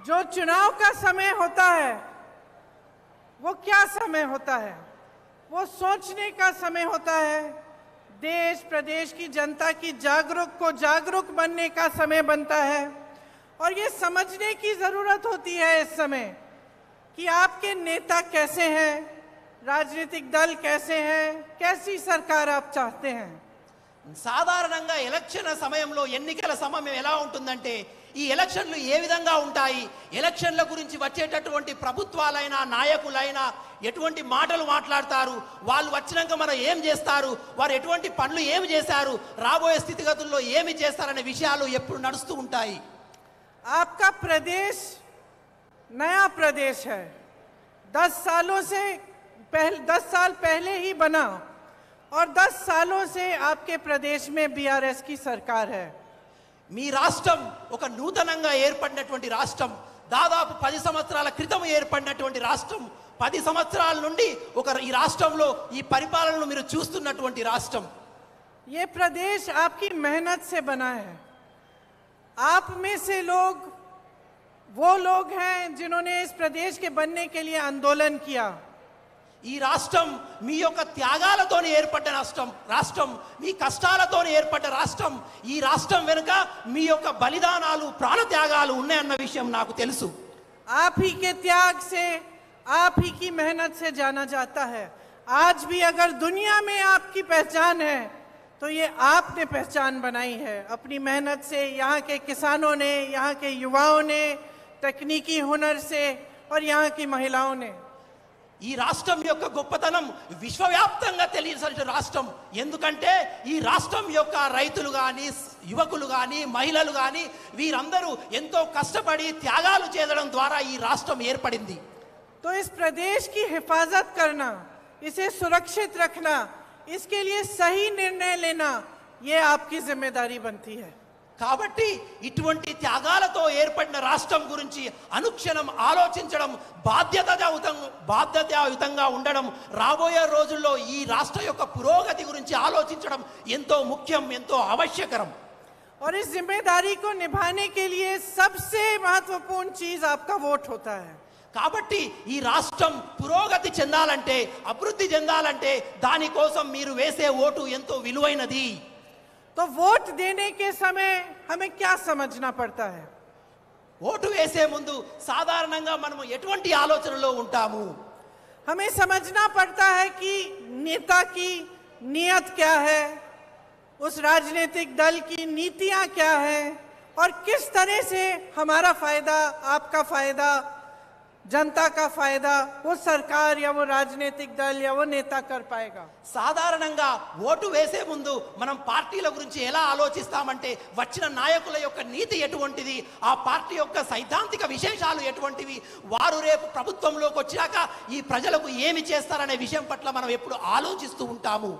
जो चुनाव का समय होता है वो क्या समय होता है? वो सोचने का समय होता है। देश प्रदेश की जनता की जागरूक बनने का समय बनता है और ये समझने की जरूरत होती है इस समय कि आपके नेता कैसे हैं, राजनीतिक दल कैसे हैं, कैसी सरकार आप चाहते हैं। సాధారణంగా ఎలక్షన్ సమయంలో ఎన్నికల సమయం ఎలా ఉంటుందంటే ఈ ఎలక్షన్లు ఏ విధంగా ఉంటాయి, ఎలక్షన్ల గురించి వచ్చేటటువంటి ప్రభుత్వాలైనా నాయకులైనా ఎటువంటి మాటలు మాట్లాడతారు, వాళ్ళు వచ్చినాక మనం ఏం చేస్తారు, వారు ఎటువంటి పనులు ఏమి చేశారు, రాబోయే స్థితిగతుల్లో ఏమి చేస్తారనే విషయాలు ఎప్పుడు నడుస్తూ ఉంటాయి। आपका प्रदेश नया प्रदेश है, 10 साल पहले ही बना और 10 सालों से आपके प्रदेश में बीआरएस की सरकार है। మీ రాష్ట్రం ఒక నూతనంగా ఏర్పడినటువంటి రాష్ట్రం, దాదాపు 10 సంవత్సరాల క్రితం ఏర్పడినటువంటి రాష్ట్రం, 10 సంవత్సరాల నుండి ఈ రాష్ట్రంలో ఈ పరిపాలనను మీరు చూస్తున్నటువంటి రాష్ట్రం। ये प्रदेश आपकी मेहनत से बना है। आप में से वो लोग हैं जिन्होंने इस प्रदेश के बनने के लिए आंदोलन किया। ఈ రాష్ట్రం మీ యొక్క త్యాగాలతో ఏర్పడ్డ రాష్ట్రం, మీ కష్టాలతో ఏర్పడ్డ రాష్ట్రం। ఈ రాష్ట్రం వెనుక మీ యొక్క బలిదానాలు, ప్రాణత్యాగాలు ఉన్నాయన్న విషయం నాకు తెలుసు। आप ही के त्याग से, आप ही की मेहनत से जाना जाता है। आज भी अगर दुनिया में आपकी पहचान है तो ये आपने पहचान बनाई है अपनी मेहनत से, यहाँ के किसानों ने, यहाँ के युवाओं ने, तकनीकी हुनर से और यहाँ की महिलाओं ने। ఈ రాష్ట్రం యొక్క గొప్పతనం విశ్వవ్యాప్తంగా తెలియజేసిన రాష్ట్రం। ఎందుకంటే ఈ రాష్ట్రం యొక్క రైతులు గాని, యువకులు గాని, మహిళలు గాని వీరందరూ ఎంతో కష్టపడి త్యాగాలు చేయడం ద్వారా ఈ రాష్ట్రం ఏర్పడింది। तो इस प्रदेश की हिफाजत करना, इसे सुरक्षित रखना, इसके लिए सही निर्णय लेना, ये आपकी जिम्मेदारी बनती है। కాబట్టి ఇటువంటి త్యాగాలతో ఏర్పడిన రాష్ట్రం గురించి అనుక్షణం ఆలోచించడం, బాధ్యతాయుతంగా ఉండడం, రాబోయే రోజుల్లో ఈ రాష్ట్ర యొక్క పురోగతి గురించి ఆలోచించడం ఎంతో ముఖ్యం, ఎంతో आवश्यकరం। और इस जिम्मेदारी को निभाने के लिए सबसे महत्वपूर्ण चीज आपका वोट होता है। కాబట్టి ఈ రాష్ట్రం పురోగతి చెందాలంటే, అభివృద్ధి చెందాలంటే దానికోసం మీరు వేసే ఓటు ఎంతో విలువైనది। तो वोट देने के समय हमें क्या समझना पड़ता है? ఓటు వేసే ముందు సాధారణంగా మనం ఎటువంటి ఆలోచనలో ఉంటాము? हमें समझना पड़ता है कि नेता की नीयत क्या है, उस राजनीतिक दल की नीतियां क्या है और किस तरह से हमारा फायदा, आपका फायदा, जनता का फायदा वो सरकार या वो राजनीतिक दल या वो नेता कर पाएगा। సాధారణంగా ఓటు వేసే ముందు మనం పార్టీల గురించి ఎలా ఆలోచిస్తామంటే వచ్చిన నాయకుల యొక్క నీతి ఎటువంటిది, ఆ పార్టీ యొక్క సైద్ధాంతిక విశేషాలు ఎటువంటివి, వారు రేపు ప్రభుత్వంలోకి వచ్చాక ఈ ప్రజలకు ఏమి చేస్తారనే విషయం పట్ల మనం ఎప్పుడు ఆలోచిస్తూ ఉంటాము।